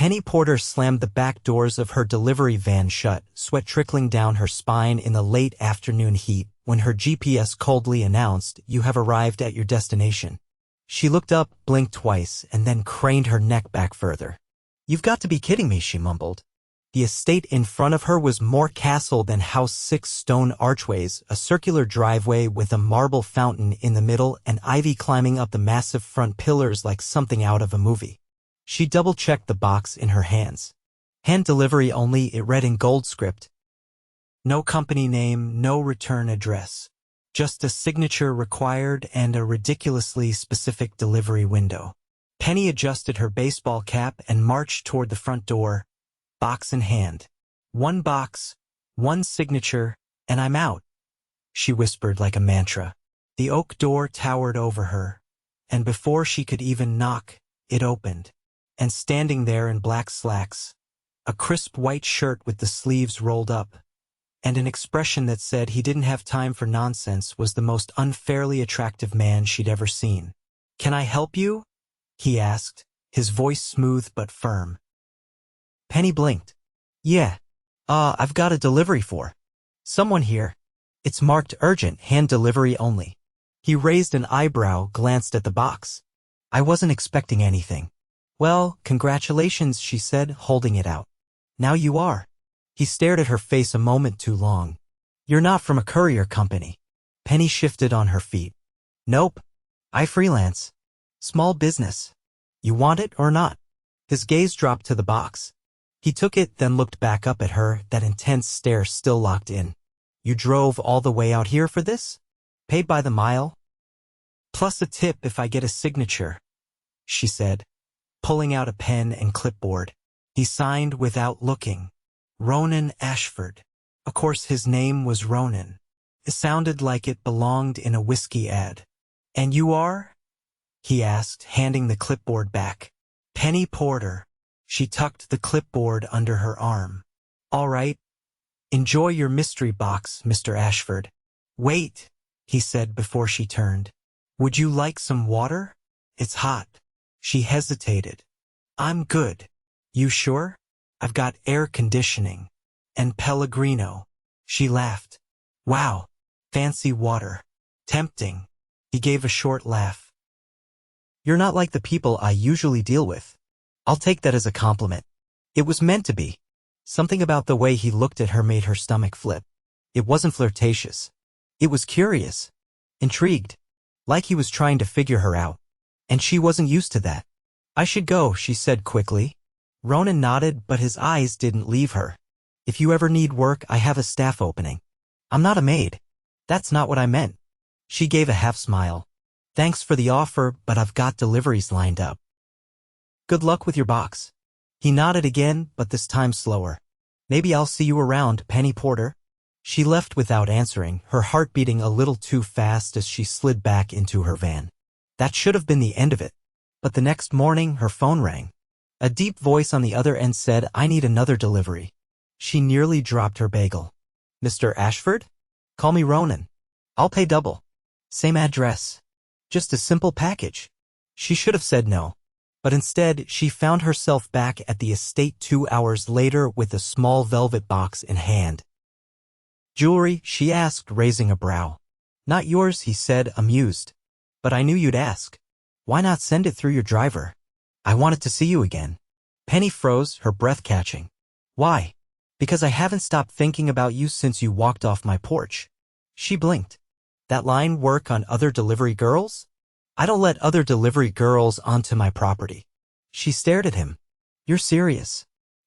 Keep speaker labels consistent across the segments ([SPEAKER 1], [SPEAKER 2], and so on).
[SPEAKER 1] Penny Porter slammed the back doors of her delivery van shut, sweat trickling down her spine in the late afternoon heat when her GPS coldly announced, "You have arrived at your destination." She looked up, blinked twice, and then craned her neck back further. "You've got to be kidding me," she mumbled. The estate in front of her was more castle than house, 6 stone archways, a circular driveway with a marble fountain in the middle and ivy climbing up the massive front pillars like something out of a movie. She double-checked the box in her hands. "Hand delivery only," it read in gold script. No company name, no return address. Just a signature required and a ridiculously specific delivery window. Penny adjusted her baseball cap and marched toward the front door, box in hand. "One box, one signature, and I'm out," she whispered like a mantra. The oak door towered over her, and before she could even knock, it opened. And standing there in black slacks, a crisp white shirt with the sleeves rolled up, and an expression that said he didn't have time for nonsense, was the most unfairly attractive man she'd ever seen. "Can I help you?" he asked, his voice smooth but firm. Penny blinked. "Yeah. I've got a delivery for someone here. It's marked urgent, hand delivery only." He raised an eyebrow, glanced at the box. "I wasn't expecting anything." "Well, congratulations," she said, holding it out. "Now you are." He stared at her face a moment too long. "You're not from a courier company?" Penny shifted on her feet. "Nope. I freelance. Small business. You want it or not?" His gaze dropped to the box. He took it, then looked back up at her, that intense stare still locked in. "You drove all the way out here for this? Paid by the mile? Plus a tip if I get a signature," she said, pulling out a pen and clipboard. He signed without looking. Ronan Ashford. Of course his name was Ronan. It sounded like it belonged in a whiskey ad. "And you are?" he asked, handing the clipboard back. "Penny Porter." She tucked the clipboard under her arm. "All right. Enjoy your mystery box, Mr. Ashford." "Wait," he said before she turned. "Would you like some water? It's hot." She hesitated. "I'm good." "You sure? I've got air conditioning. And Pellegrino." She laughed. "Wow. Fancy water. Tempting." He gave a short laugh. "You're not like the people I usually deal with." "I'll take that as a compliment." It was meant to be. Something about the way he looked at her made her stomach flip. It wasn't flirtatious. It was curious. Intrigued. Like he was trying to figure her out. And she wasn't used to that. "I should go," she said quickly. Ronan nodded, but his eyes didn't leave her. "If you ever need work, I have a staff opening." "I'm not a maid." "That's not what I meant." She gave a half smile. "Thanks for the offer, but I've got deliveries lined up." "Good luck with your box." He nodded again, but this time slower. "Maybe I'll see you around, Penny Porter." She left without answering, her heart beating a little too fast as she slid back into her van. That should have been the end of it. But the next morning, her phone rang. A deep voice on the other end said, "I need another delivery." She nearly dropped her bagel. "Mr. Ashford? Call me Ronan. I'll pay double." "Same address. Just a simple package." She should have said no. But instead, she found herself back at the estate 2 hours later with a small velvet box in hand. "Jewelry?" she asked, raising a brow. "Not yours," he said, amused. "But I knew you'd ask. Why not send it through your driver?" "I wanted to see you again." Penny froze, her breath catching. "Why?" "Because I haven't stopped thinking about you since you walked off my porch." She blinked. "That line work on other delivery girls?" "I don't let other delivery girls onto my property." She stared at him. "You're serious?"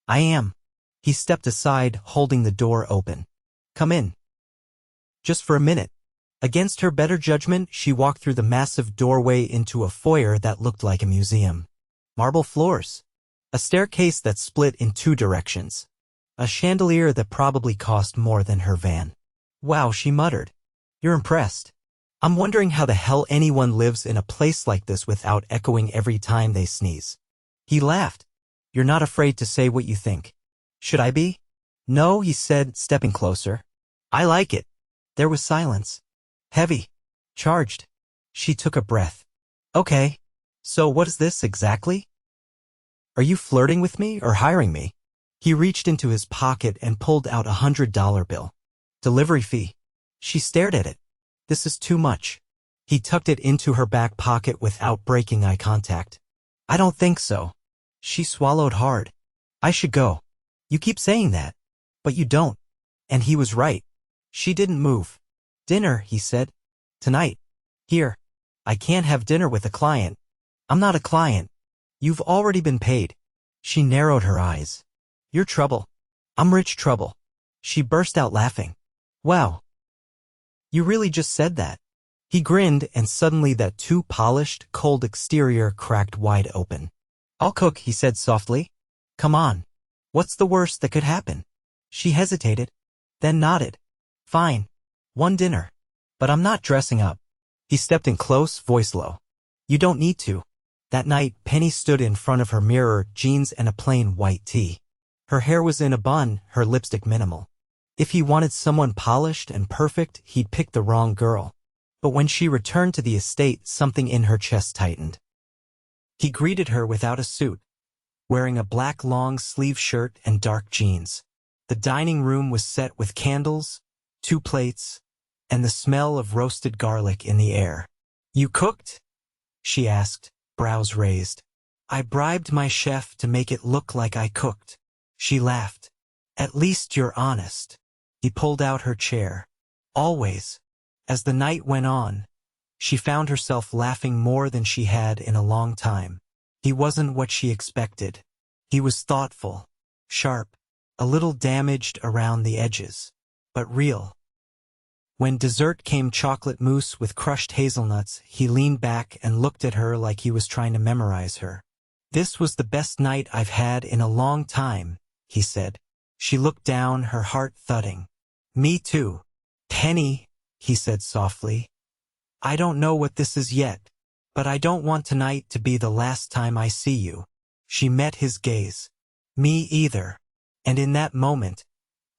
[SPEAKER 1] "I am." He stepped aside, holding the door open. "Come in." "Just for a minute." Against her better judgment, she walked through the massive doorway into a foyer that looked like a museum. Marble floors. A staircase that split in 2 directions. A chandelier that probably cost more than her van. "Wow," she muttered. "You're impressed. I'm wondering how the hell anyone lives in a place like this without echoing every time they sneeze." He laughed. "You're not afraid to say what you think." "Should I be?" "No," he said, stepping closer. "I like it." There was silence. Heavy. Charged. She took a breath. "Okay. So what is this exactly?" Are you flirting with me or hiring me? He reached into his pocket and pulled out $100 bill. Delivery fee. She stared at it. This is too much. He tucked it into her back pocket without breaking eye contact. I don't think so. She swallowed hard. I should go. You keep saying that. But you don't. And he was right. She didn't move. Dinner, he said. Tonight. Here. I can't have dinner with a client. I'm not a client. You've already been paid. She narrowed her eyes. You're trouble. I'm rich trouble. She burst out laughing. Wow. You really just said that. He grinned, and suddenly that too polished, cold exterior cracked wide open. I'll cook, he said softly. Come on. What's the worst that could happen? She hesitated, then nodded. Fine. One dinner. But I'm not dressing up. He stepped in close, voice low. You don't need to. That night, Penny stood in front of her mirror, jeans and a plain white tee. Her hair was in a bun, her lipstick minimal. If he wanted someone polished and perfect, he'd pick the wrong girl. But when she returned to the estate, something in her chest tightened. He greeted her without a suit, wearing a black long-sleeve shirt and dark jeans. The dining room was set with candles, 2 plates, and the smell of roasted garlic in the air. You cooked? She asked, brows raised. I bribed my chef to make it look like I cooked. She laughed. At least you're honest. He pulled out her chair. Always. As the night went on, she found herself laughing more than she had in a long time. He wasn't what she expected. He was thoughtful, sharp, a little damaged around the edges, but real. When dessert came chocolate mousse with crushed hazelnuts, he leaned back and looked at her like he was trying to memorize her. This was the best night I've had in a long time, he said. She looked down, her heart thudding. Me too. Penny, he said softly. I don't know what this is yet, but I don't want tonight to be the last time I see you. She met his gaze. Me either. And in that moment,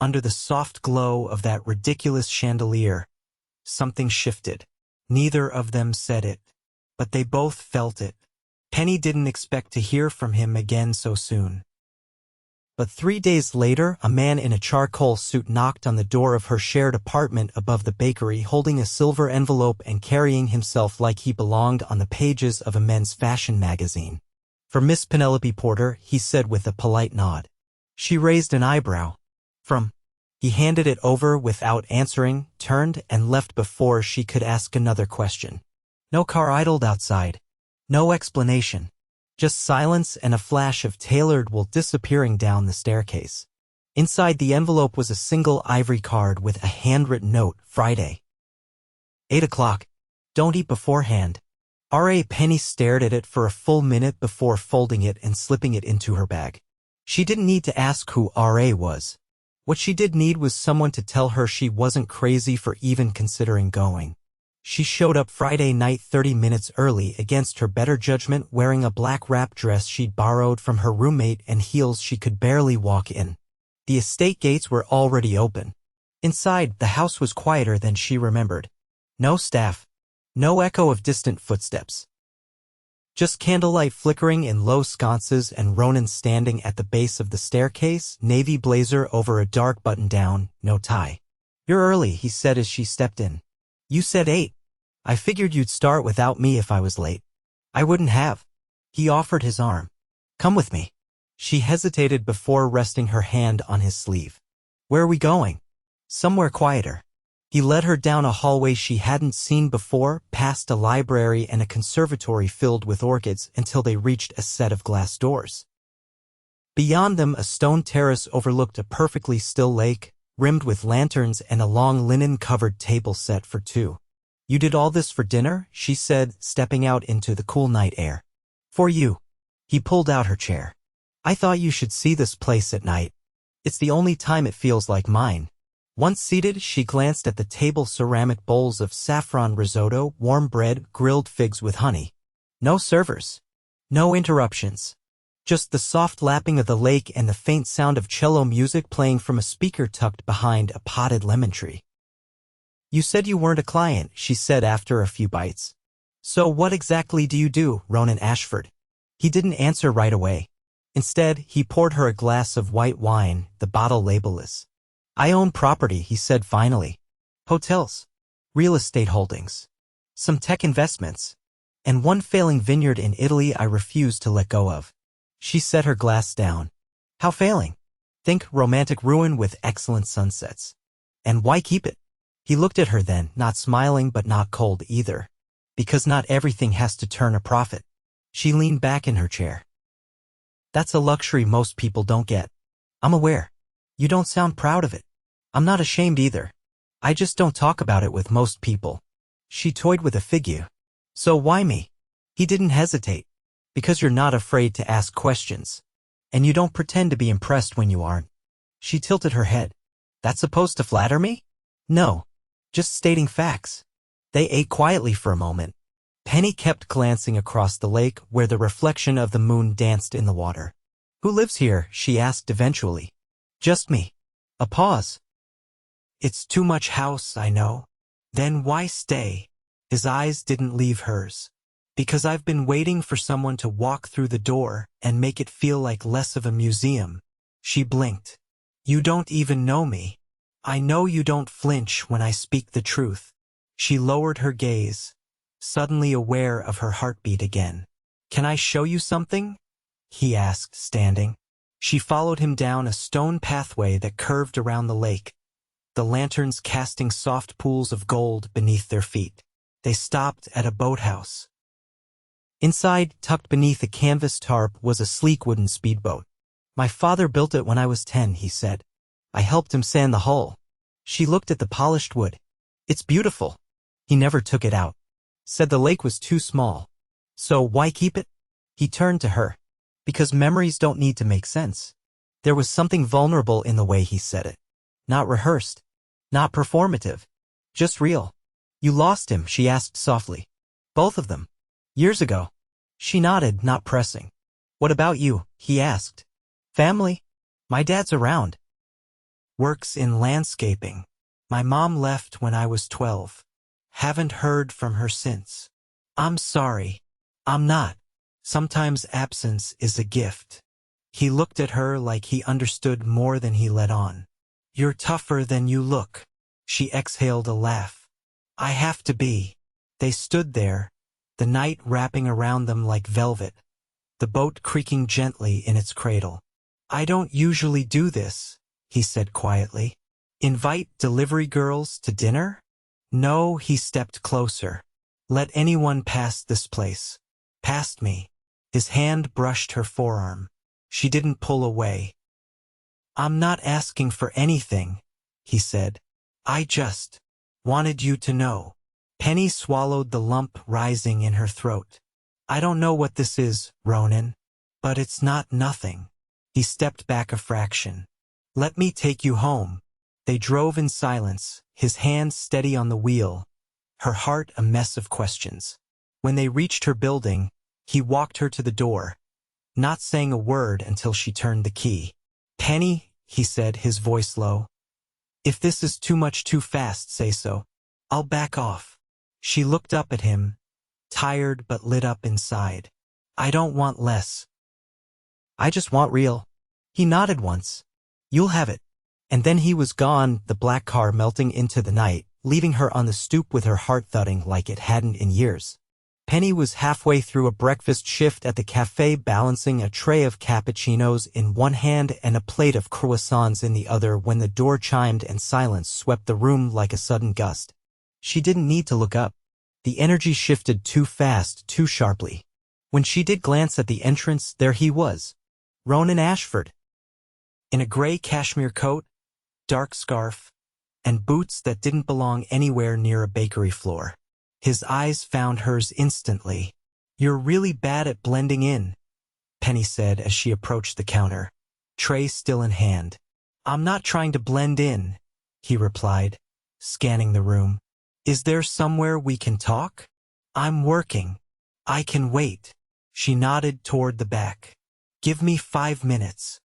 [SPEAKER 1] under the soft glow of that ridiculous chandelier, something shifted. Neither of them said it, but they both felt it. Penny didn't expect to hear from him again so soon. But 3 days later, a man in a charcoal suit knocked on the door of her shared apartment above the bakery, holding a silver envelope and carrying himself like he belonged on the pages of a men's fashion magazine. For Miss Penelope Porter, he said with a polite nod. She raised an eyebrow. From. He handed it over without answering, turned, and left before she could ask another question. No car idled outside. No explanation. Just silence and a flash of tailored wool disappearing down the staircase. Inside the envelope was a single ivory card with a handwritten note, Friday. 8 o'clock. Don't eat beforehand. R.A. Penny stared at it for a full minute before folding it and slipping it into her bag. She didn't need to ask who R.A. was. What she did need was someone to tell her she wasn't crazy for even considering going. She showed up Friday night 30 minutes early against her better judgment, wearing a black wrap dress she'd borrowed from her roommate and heels she could barely walk in. The estate gates were already open. Inside, the house was quieter than she remembered. No staff. No echo of distant footsteps. Just candlelight flickering in low sconces and Ronan standing at the base of the staircase, navy blazer over a dark button-down, no tie. You're early, he said as she stepped in. You said 8. I figured you'd start without me if I was late. I wouldn't have. He offered his arm. Come with me. She hesitated before resting her hand on his sleeve. Where are we going? Somewhere quieter. He led her down a hallway she hadn't seen before, past a library and a conservatory filled with orchids until they reached a set of glass doors. Beyond them, a stone terrace overlooked a perfectly still lake, rimmed with lanterns and a long linen-covered table set for 2. You did all this for dinner? She said, stepping out into the cool night air. For you. He pulled out her chair. I thought you should see this place at night. It's the only time it feels like mine. Once seated, she glanced at the table ceramic bowls of saffron risotto, warm bread, grilled figs with honey. No servers. No interruptions. Just the soft lapping of the lake and the faint sound of cello music playing from a speaker tucked behind a potted lemon tree. You said you weren't a client, she said after a few bites. So what exactly do you do, Ronan Ashford? He didn't answer right away. Instead, he poured her a glass of white wine, the bottle labelless. I own property, he said finally. Hotels, real estate holdings, some tech investments, and one failing vineyard in Italy I refuse to let go of. She set her glass down. How failing? Think romantic ruin with excellent sunsets. And why keep it? He looked at her then, not smiling but not cold either. Because not everything has to turn a profit. She leaned back in her chair. That's a luxury most people don't get. I'm aware. You don't sound proud of it. I'm not ashamed either. I just don't talk about it with most people. She toyed with a figure. So why me? He didn't hesitate. Because you're not afraid to ask questions. And you don't pretend to be impressed when you aren't. She tilted her head. That's supposed to flatter me? No. Just stating facts. They ate quietly for a moment. Penny kept glancing across the lake where the reflection of the moon danced in the water. Who lives here? She asked eventually. Just me. A pause. It's too much house, I know. Then why stay? His eyes didn't leave hers. Because I've been waiting for someone to walk through the door and make it feel like less of a museum. She blinked. You don't even know me. I know you don't flinch when I speak the truth. She lowered her gaze, suddenly aware of her heartbeat again. Can I show you something? He asked, standing. She followed him down a stone pathway that curved around the lake, the lanterns casting soft pools of gold beneath their feet. They stopped at a boathouse. Inside, tucked beneath a canvas tarp, was a sleek wooden speedboat. My father built it when I was 10, he said. I helped him sand the hull. She looked at the polished wood. It's beautiful. He never took it out. Said the lake was too small. So why keep it? He turned to her. Because memories don't need to make sense. There was something vulnerable in the way he said it. Not rehearsed. Not performative. Just real. You lost him, she asked softly. Both of them. Years ago. She nodded, not pressing. What about you? He asked. Family? My dad's around. Works in landscaping. My mom left when I was 12. Haven't heard from her since. I'm sorry. I'm not. Sometimes absence is a gift. He looked at her like he understood more than he let on. You're tougher than you look. She exhaled a laugh. I have to be. They stood there, the night wrapping around them like velvet, the boat creaking gently in its cradle. I don't usually do this, he said quietly. Invite delivery girls to dinner? No, he stepped closer. Let anyone pass this place. Past me. His hand brushed her forearm. She didn't pull away. I'm not asking for anything, he said. I just wanted you to know. Penny swallowed the lump rising in her throat. I don't know what this is, Ronan, but it's not nothing. He stepped back a fraction. Let me take you home. They drove in silence, his hand steady on the wheel, her heart a mess of questions. When they reached her building, he walked her to the door, not saying a word until she turned the key. Penny, he said, his voice low. If this is too much too fast, say so. I'll back off. She looked up at him, tired but lit up inside. I don't want less. I just want real. He nodded once. You'll have it. And then he was gone, the black car melting into the night, leaving her on the stoop with her heart thudding like it hadn't in years. Penny was halfway through a breakfast shift at the cafe, balancing a tray of cappuccinos in one hand and a plate of croissants in the other when the door chimed and silence swept the room like a sudden gust. She didn't need to look up. The energy shifted too fast, too sharply. When she did glance at the entrance, there he was. Ronan Ashford. In a gray cashmere coat, dark scarf, and boots that didn't belong anywhere near a bakery floor. His eyes found hers instantly. You're really bad at blending in, Penny said as she approached the counter, tray still in hand. I'm not trying to blend in, he replied, scanning the room. Is there somewhere we can talk? I'm working. I can wait. She nodded toward the back. Give me 5 minutes.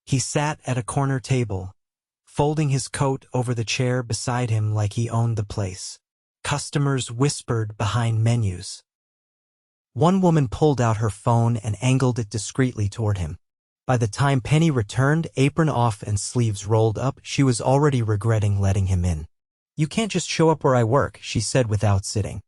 [SPEAKER 1] He sat at a corner table, folding his coat over the chair beside him like he owned the place. Customers whispered behind menus. One woman pulled out her phone and angled it discreetly toward him. By the time Penny returned, apron off and sleeves rolled up, she was already regretting letting him in. "You can't just show up where I work," she said without sitting.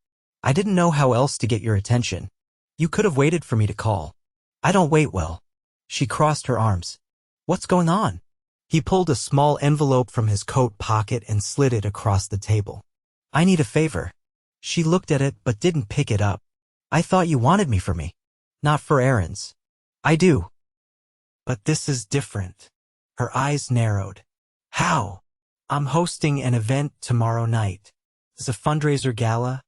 [SPEAKER 1] "I didn't know how else to get your attention. You could have waited for me to call. I don't wait well." She crossed her arms. "What's going on?" He pulled a small envelope from his coat pocket and slid it across the table. "I need a favor." She looked at it but didn't pick it up. "I thought you wanted me for me. Not for errands." "I do. But this is different." Her eyes narrowed. "How?" "I'm hosting an event tomorrow night. It's a fundraiser gala.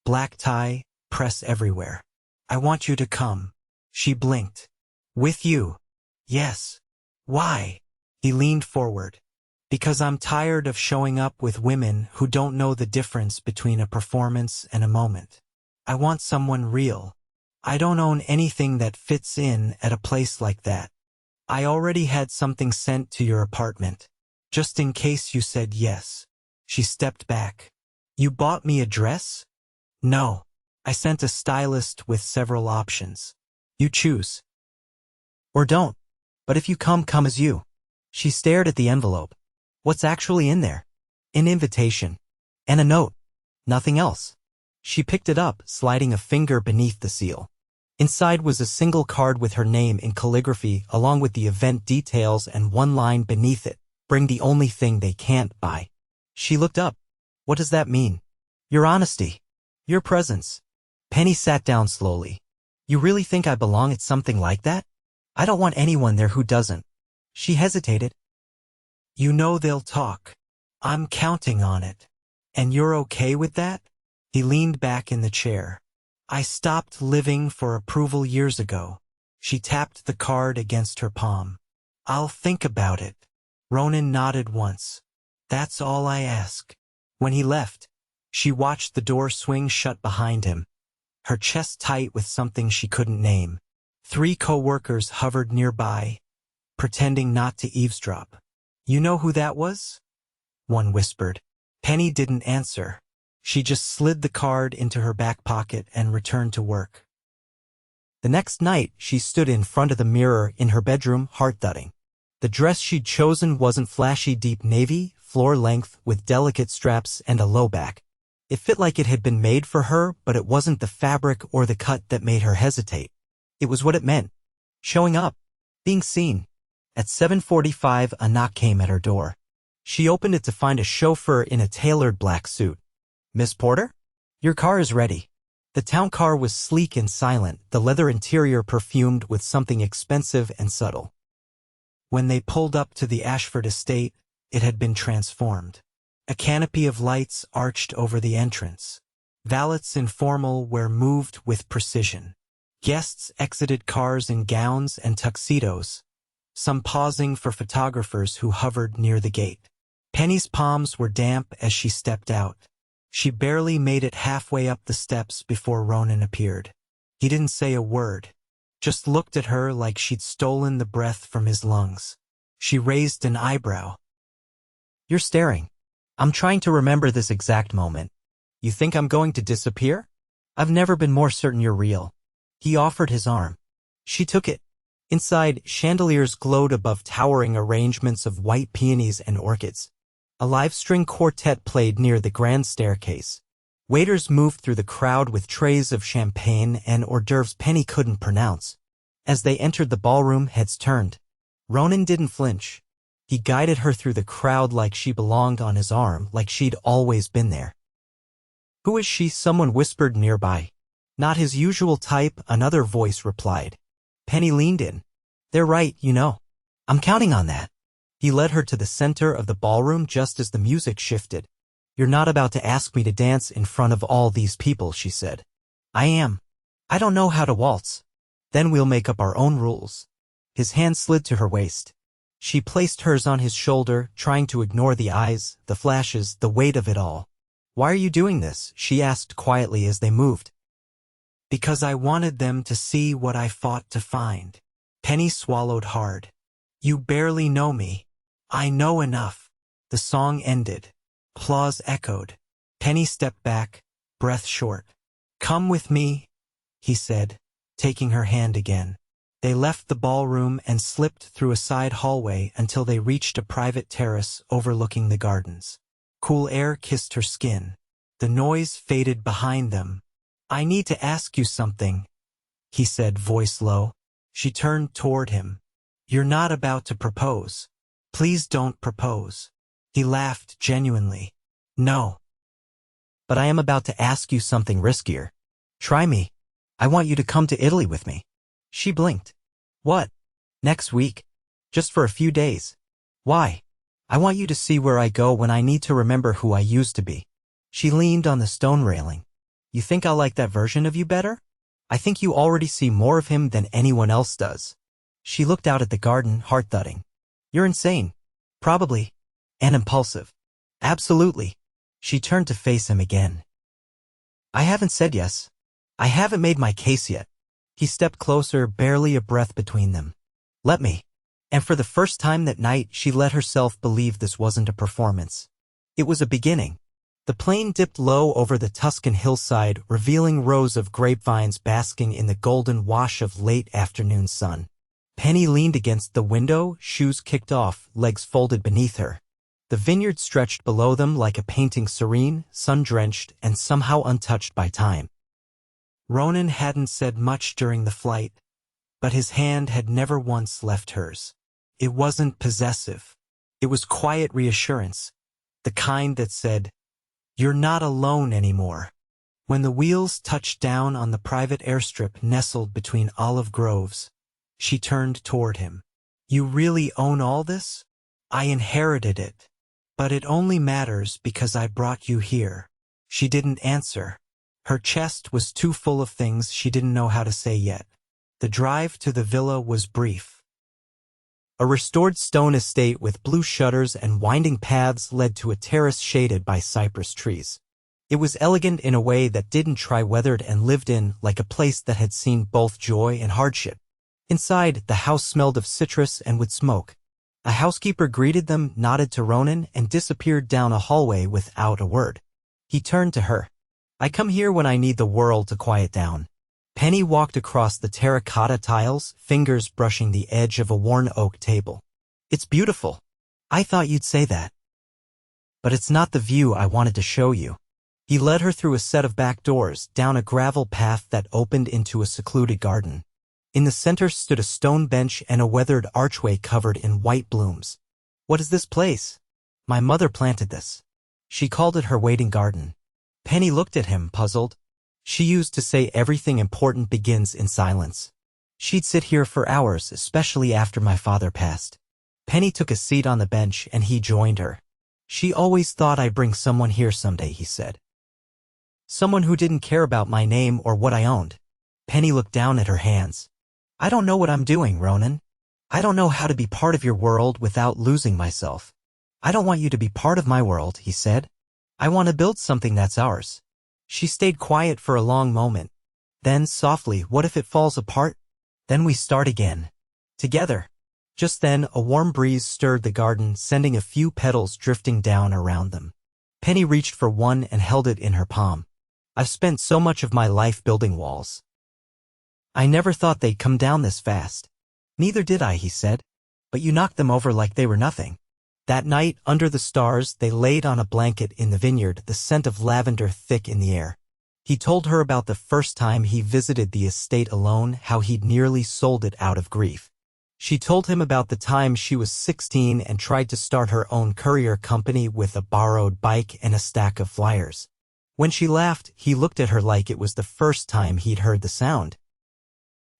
[SPEAKER 1] Black tie, press everywhere. I want you to come." She blinked. "With you?" "Yes." "Why?" He leaned forward. "Because I'm tired of showing up with women who don't know the difference between a performance and a moment. I want someone real. I don't own anything that fits in at a place like that. I already had something sent to your apartment, just in case you said yes." She stepped back. "You bought me a dress?" "No. I sent a stylist with several options. You choose. Or don't. But if you come as you." She stared at the envelope. "What's actually in there?" "An invitation. And a note. Nothing else." She picked it up, sliding a finger beneath the seal. Inside was a single card with her name in calligraphy, along with the event details and one line beneath it: "Bring the only thing they can't buy." She looked up. "What does that mean?" "Your honesty. Your presence." Penny sat down slowly. "You really think I belong at something like that? I don't want anyone there who doesn't." She hesitated. "You know they'll talk. I'm counting on it. And you're okay with that?" He leaned back in the chair. "I stopped living for approval years ago." She tapped the card against her palm. "I'll think about it." Ronan nodded once. "That's all I ask." When he left, she watched the door swing shut behind him, her chest tight with something she couldn't name. 3 co-workers hovered nearby, pretending not to eavesdrop. "You know who that was?" one whispered. Penny didn't answer. She just slid the card into her back pocket and returned to work. The next night, she stood in front of the mirror in her bedroom, heart-thudding. The dress she'd chosen wasn't flashy deep navy, floor-length, with delicate straps and a low back. It fit like it had been made for her, but it wasn't the fabric or the cut that made her hesitate. It was what it meant. Showing up. Being seen. At 7:45, a knock came at her door. She opened it to find a chauffeur in a tailored black suit. "Miss Porter? Your car is ready." The town car was sleek and silent, the leather interior perfumed with something expensive and subtle. When they pulled up to the Ashford estate, it had been transformed. A canopy of lights arched over the entrance. Valets in formal wear moved with precision. Guests exited cars in gowns and tuxedos, some pausing for photographers who hovered near the gate. Penny's palms were damp as she stepped out. She barely made it halfway up the steps before Ronan appeared. He didn't say a word, just looked at her like she'd stolen the breath from his lungs. She raised an eyebrow. "You're staring." "I'm trying to remember this exact moment." "You think I'm going to disappear?" "I've never been more certain you're real." He offered his arm. She took it. Inside, chandeliers glowed above towering arrangements of white peonies and orchids. A live-string quartet played near the grand staircase. Waiters moved through the crowd with trays of champagne and hors d'oeuvres Penny couldn't pronounce. As they entered the ballroom, heads turned. Ronan didn't flinch. He guided her through the crowd like she belonged on his arm, like she'd always been there. "Who is she?" someone whispered nearby. "Not his usual type," another voice replied. Penny leaned in. "They're right, you know. I'm counting on that." He led her to the center of the ballroom just as the music shifted. "You're not about to ask me to dance in front of all these people," she said. "I am. I don't know how to waltz." "Then we'll make up our own rules." His hand slid to her waist. She placed hers on his shoulder, trying to ignore the eyes, the flashes, the weight of it all. "Why are you doing this?" she asked quietly as they moved. "Because I wanted them to see what I fought to find." Penny swallowed hard. "You barely know me. I know enough." The song ended. Applause echoed. Penny stepped back, breath short. "Come with me," he said, taking her hand again. They left the ballroom and slipped through a side hallway until they reached a private terrace overlooking the gardens. Cool air kissed her skin. The noise faded behind them. "I need to ask you something," he said, voice low. She turned toward him. "You're not about to propose. Please don't propose." He laughed genuinely. "No. But I am about to ask you something riskier. Try me. I want you to come to Italy with me." She blinked. "What? Next week? Just for a few days? Why?" "I want you to see where I go when I need to remember who I used to be." She leaned on the stone railing. "You think I'll like that version of you better? I think you already see more of him than anyone else does." She looked out at the garden, heart thudding. "You're insane. Probably. And impulsive." "Absolutely." She turned to face him again. "I haven't said yes. I haven't made my case yet." He stepped closer, barely a breath between them. "Let me." And for the first time that night, she let herself believe this wasn't a performance. It was a beginning. The plane dipped low over the Tuscan hillside, revealing rows of grapevines basking in the golden wash of late afternoon sun. Penny leaned against the window, shoes kicked off, legs folded beneath her. The vineyard stretched below them like a painting, serene, sun-drenched, and somehow untouched by time. Ronan hadn't said much during the flight, but his hand had never once left hers. It wasn't possessive. It was quiet reassurance, the kind that said, "You're not alone anymore." When the wheels touched down on the private airstrip nestled between olive groves, she turned toward him. "You really own all this?" "I inherited it. But it only matters because I brought you here." She didn't answer. Her chest was too full of things she didn't know how to say yet. The drive to the villa was brief. A restored stone estate with blue shutters and winding paths led to a terrace shaded by cypress trees. It was elegant in a way that didn't try weathered and lived in, like a place that had seen both joy and hardship. Inside, the house smelled of citrus and wood smoke. A housekeeper greeted them, nodded to Ronan, and disappeared down a hallway without a word. He turned to her. "I come here when I need the world to quiet down." Penny walked across the terracotta tiles, fingers brushing the edge of a worn oak table. "It's beautiful. I thought you'd say that. But it's not the view I wanted to show you." He led her through a set of back doors, down a gravel path that opened into a secluded garden. In the center stood a stone bench and a weathered archway covered in white blooms. "What is this place?" "My mother planted this. She called it her waiting garden." Penny looked at him, puzzled. She used to say everything important begins in silence. She'd sit here for hours, especially after my father passed. Penny took a seat on the bench and he joined her. "She always thought I'd bring someone here someday," he said. "Someone who didn't care about my name or what I owned." Penny looked down at her hands. "I don't know what I'm doing, Ronan. I don't know how to be part of your world without losing myself." "I don't want you to be part of my world," he said. "I want to build something that's ours." She stayed quiet for a long moment. Then, softly, "What if it falls apart? Then we start again. Together." Just then, a warm breeze stirred the garden, sending a few petals drifting down around them. Penny reached for one and held it in her palm. "I've spent so much of my life building walls. I never thought they'd come down this fast." "Neither did I," he said. "But you knocked them over like they were nothing." That night, under the stars, they laid on a blanket in the vineyard, the scent of lavender thick in the air. He told her about the first time he visited the estate alone, how he'd nearly sold it out of grief. She told him about the time she was 16 and tried to start her own courier company with a borrowed bike and a stack of flyers. When she laughed, he looked at her like it was the first time he'd heard the sound.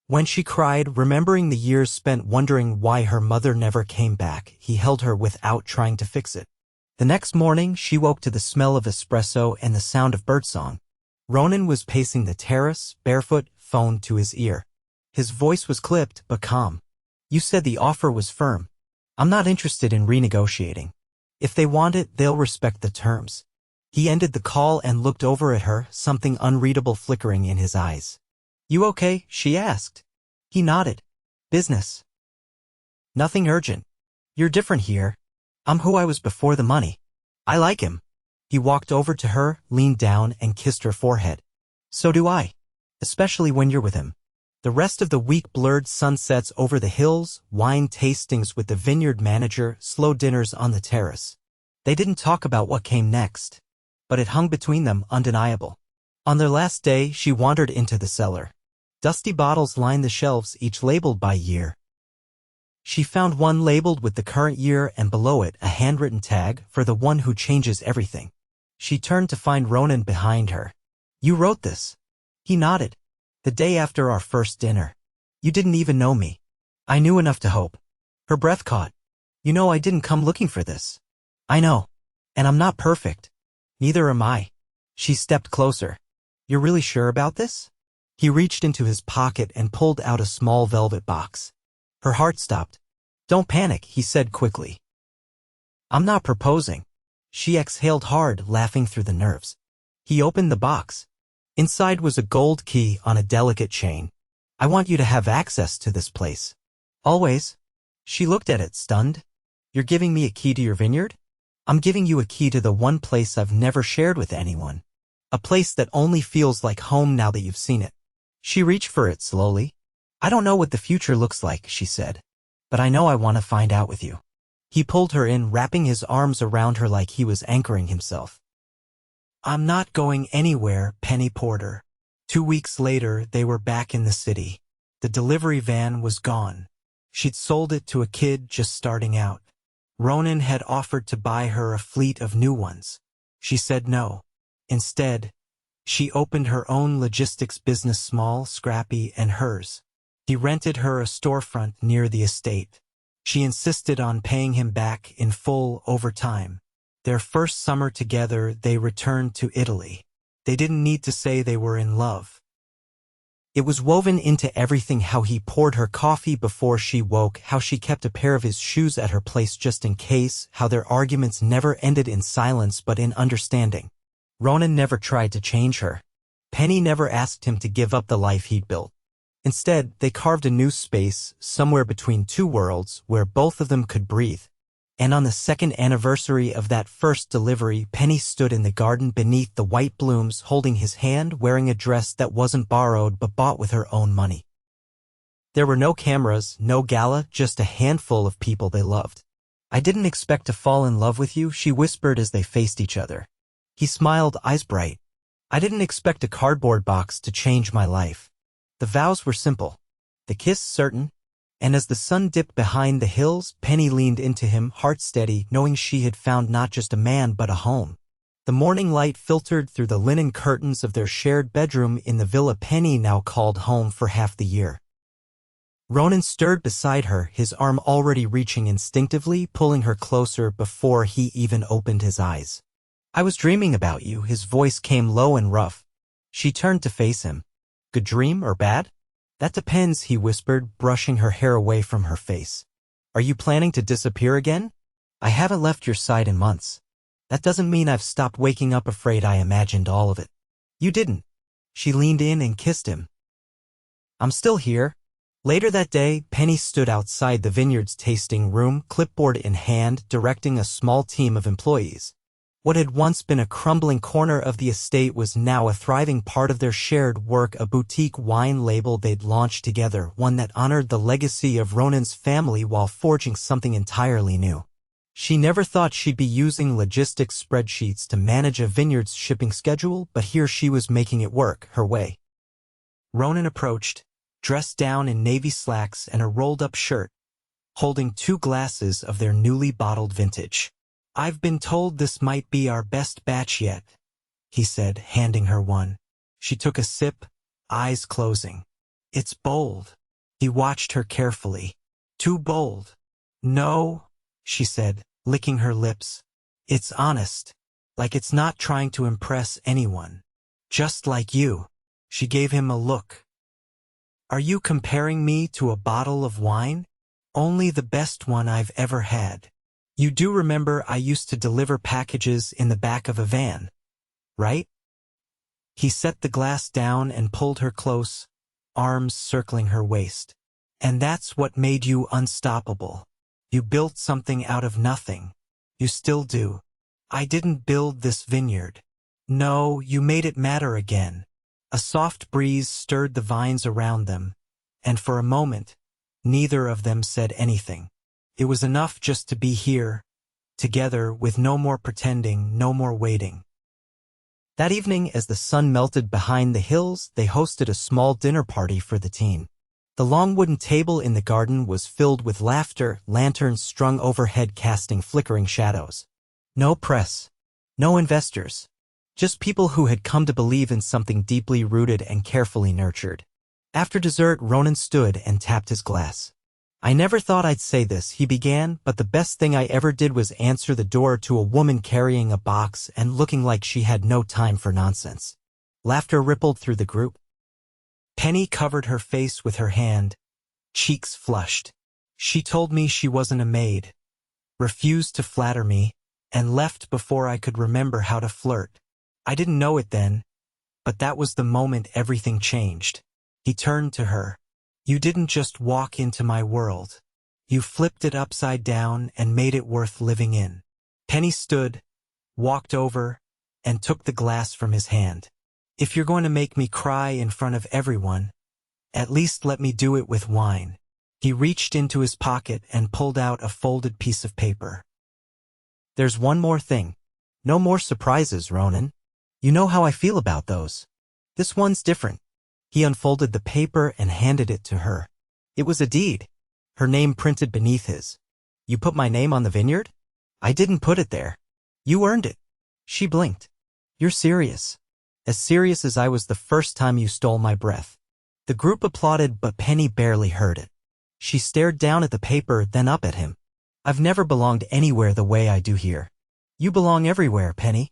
[SPEAKER 1] When she cried, remembering the years spent wondering why her mother never came back, he held her without trying to fix it. The next morning, she woke to the smell of espresso and the sound of birdsong. Ronan was pacing the terrace, barefoot, phone to his ear. His voice was clipped, but calm. "You said the offer was firm. I'm not interested in renegotiating. If they want it, they'll respect the terms." He ended the call and looked over at her, something unreadable flickering in his eyes. "You okay?" she asked. He nodded. "Business. Nothing urgent. You're different here. I'm who I was before the money. I like him." He walked over to her, leaned down, and kissed her forehead. "So do I. Especially when you're with him." The rest of the week blurred sunsets over the hills, wine tastings with the vineyard manager, slow dinners on the terrace. They didn't talk about what came next, but it hung between them, undeniable. On their last day, she wandered into the cellar. Dusty bottles lined the shelves, each labeled by year. She found one labeled with the current year and below it a handwritten tag for the one who changes everything. She turned to find Ronan behind her. "You wrote this?" He nodded. "The day after our first dinner. You didn't even know me." "I knew enough to hope." Her breath caught. "You know I didn't come looking for this." "I know. And I'm not perfect." "Neither am I." She stepped closer. "You're really sure about this?" He reached into his pocket and pulled out a small velvet box. Her heart stopped. "Don't panic," he said quickly. "I'm not proposing." She exhaled hard, laughing through the nerves. He opened the box. Inside was a gold key on a delicate chain. "I want you to have access to this place. Always." She looked at it, stunned. "You're giving me a key to your vineyard?" "I'm giving you a key to the one place I've never shared with anyone. A place that only feels like home now that you've seen it." She reached for it slowly. "I don't know what the future looks like," she said, "but I know I want to find out with you." He pulled her in, wrapping his arms around her like he was anchoring himself. "I'm not going anywhere, Penny Porter." 2 weeks later, they were back in the city. The delivery van was gone. She'd sold it to a kid just starting out. Ronan had offered to buy her a fleet of new ones. She said no. Instead, she opened her own logistics business, small, scrappy, and hers. He rented her a storefront near the estate. She insisted on paying him back in full over time. Their first summer together, they returned to Italy. They didn't need to say they were in love. It was woven into everything: how he poured her coffee before she woke, how she kept a pair of his shoes at her place just in case, how their arguments never ended in silence but in understanding. Ronan never tried to change her. Penny never asked him to give up the life he'd built. Instead, they carved a new space, somewhere between two worlds, where both of them could breathe. And on the second anniversary of that first delivery, Penny stood in the garden beneath the white blooms, holding his hand, wearing a dress that wasn't borrowed but bought with her own money. There were no cameras, no gala, just a handful of people they loved. "I didn't expect to fall in love with you," she whispered as they faced each other. He smiled, eyes bright. "I didn't expect a cardboard box to change my life." The vows were simple, the kiss certain, and as the sun dipped behind the hills, Penny leaned into him, heart steady, knowing she had found not just a man but a home. The morning light filtered through the linen curtains of their shared bedroom in the villa Penny now called home for half the year. Ronan stirred beside her, his arm already reaching instinctively, pulling her closer before he even opened his eyes. "I was dreaming about you," his voice came low and rough. She turned to face him. "Good dream or bad?" "That depends," he whispered, brushing her hair away from her face. "Are you planning to disappear again?" "I haven't left your side in months." "That doesn't mean I've stopped waking up afraid. I imagined all of it." "You didn't." She leaned in and kissed him. "I'm still here." Later that day, Penny stood outside the vineyard's tasting room, clipboard in hand, directing a small team of employees. What had once been a crumbling corner of the estate was now a thriving part of their shared work, a boutique wine label they'd launched together, one that honored the legacy of Ronan's family while forging something entirely new. She never thought she'd be using logistics spreadsheets to manage a vineyard's shipping schedule, but here she was making it work her way. Ronan approached, dressed down in navy slacks and a rolled-up shirt, holding 2 glasses of their newly bottled vintage. "I've been told this might be our best batch yet," he said, handing her one. She took a sip, eyes closing. "It's bold." He watched her carefully. "Too bold." "No," she said, licking her lips. "It's honest. Like it's not trying to impress anyone. Just like you." She gave him a look. "Are you comparing me to a bottle of wine?" "Only the best one I've ever had. You do remember I used to deliver packages in the back of a van, right?" He set the glass down and pulled her close, arms circling her waist. "And that's what made you unstoppable. You built something out of nothing. You still do." "I didn't build this vineyard." "No, you made it matter again." A soft breeze stirred the vines around them, and for a moment, neither of them said anything. It was enough just to be here, together, with no more pretending, no more waiting. That evening, as the sun melted behind the hills, they hosted a small dinner party for the team. The long wooden table in the garden was filled with laughter, lanterns strung overhead casting flickering shadows. No press, no investors, just people who had come to believe in something deeply rooted and carefully nurtured. After dessert, Ronan stood and tapped his glass. "I never thought I'd say this," he began, "but the best thing I ever did was answer the door to a woman carrying a box and looking like she had no time for nonsense." Laughter rippled through the group. Penny covered her face with her hand, cheeks flushed. "She told me she wasn't a maid, refused to flatter me, and left before I could remember how to flirt. I didn't know it then, but that was the moment everything changed." He turned to her. "You didn't just walk into my world. You flipped it upside down and made it worth living in." Penny stood, walked over, and took the glass from his hand. "If you're going to make me cry in front of everyone, at least let me do it with wine." He reached into his pocket and pulled out a folded piece of paper. "There's one more thing. No more surprises, Ronan. You know how I feel about those. This one's different." He unfolded the paper and handed it to her. It was a deed, her name printed beneath his. "You put my name on the vineyard?" "I didn't put it there. You earned it." She blinked. "You're serious. As serious as I was the first time you stole my breath." The group applauded, but Penny barely heard it. She stared down at the paper, then up at him. "I've never belonged anywhere the way I do here." "You belong everywhere, Penny.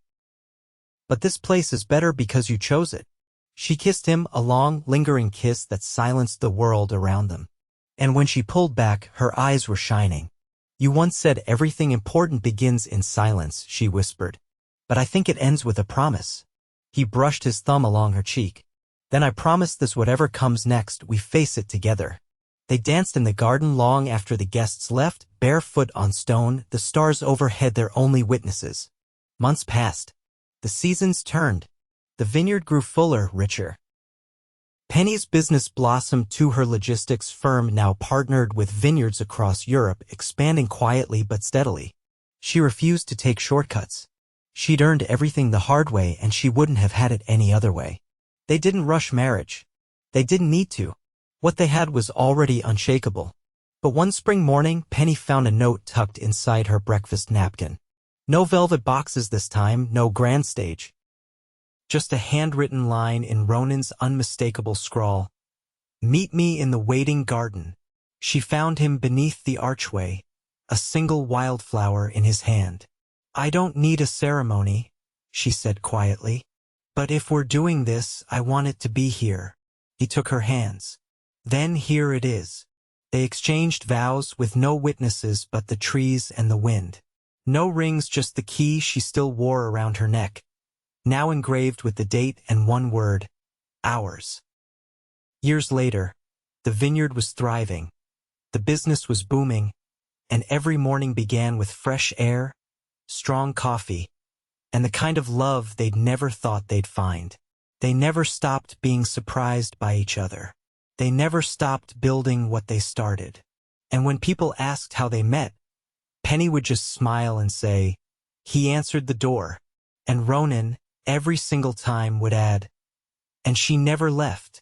[SPEAKER 1] But this place is better because you chose it." She kissed him, a long, lingering kiss that silenced the world around them. And when she pulled back, her eyes were shining. "You once said everything important begins in silence," she whispered. "But I think it ends with a promise." He brushed his thumb along her cheek. "Then I promise this, whatever comes next, we face it together." They danced in the garden long after the guests left, barefoot on stone, the stars overhead their only witnesses. Months passed. The seasons turned. The vineyard grew fuller, richer. Penny's business blossomed too. Her logistics firm now partnered with vineyards across Europe, expanding quietly but steadily. She refused to take shortcuts. She'd earned everything the hard way, and she wouldn't have had it any other way. They didn't rush marriage. They didn't need to. What they had was already unshakable. But one spring morning, Penny found a note tucked inside her breakfast napkin. No velvet boxes this time, no grand stage. Just a handwritten line in Ronan's unmistakable scrawl. "Meet me in the waiting garden." She found him beneath the archway, a single wildflower in his hand. "I don't need a ceremony," she said quietly. "But if we're doing this, I want it to be here." He took her hands. "Then here it is." They exchanged vows with no witnesses but the trees and the wind. No rings, just the key she still wore around her neck, now engraved with the date and one word: ours. Years later, the vineyard was thriving, the business was booming, and every morning began with fresh air, strong coffee, and the kind of love they'd never thought they'd find. They never stopped being surprised by each other. They never stopped building what they started. And when people asked how they met, Penny would just smile and say, "He answered the door." And Ronan, every single time, would add, "And she never left."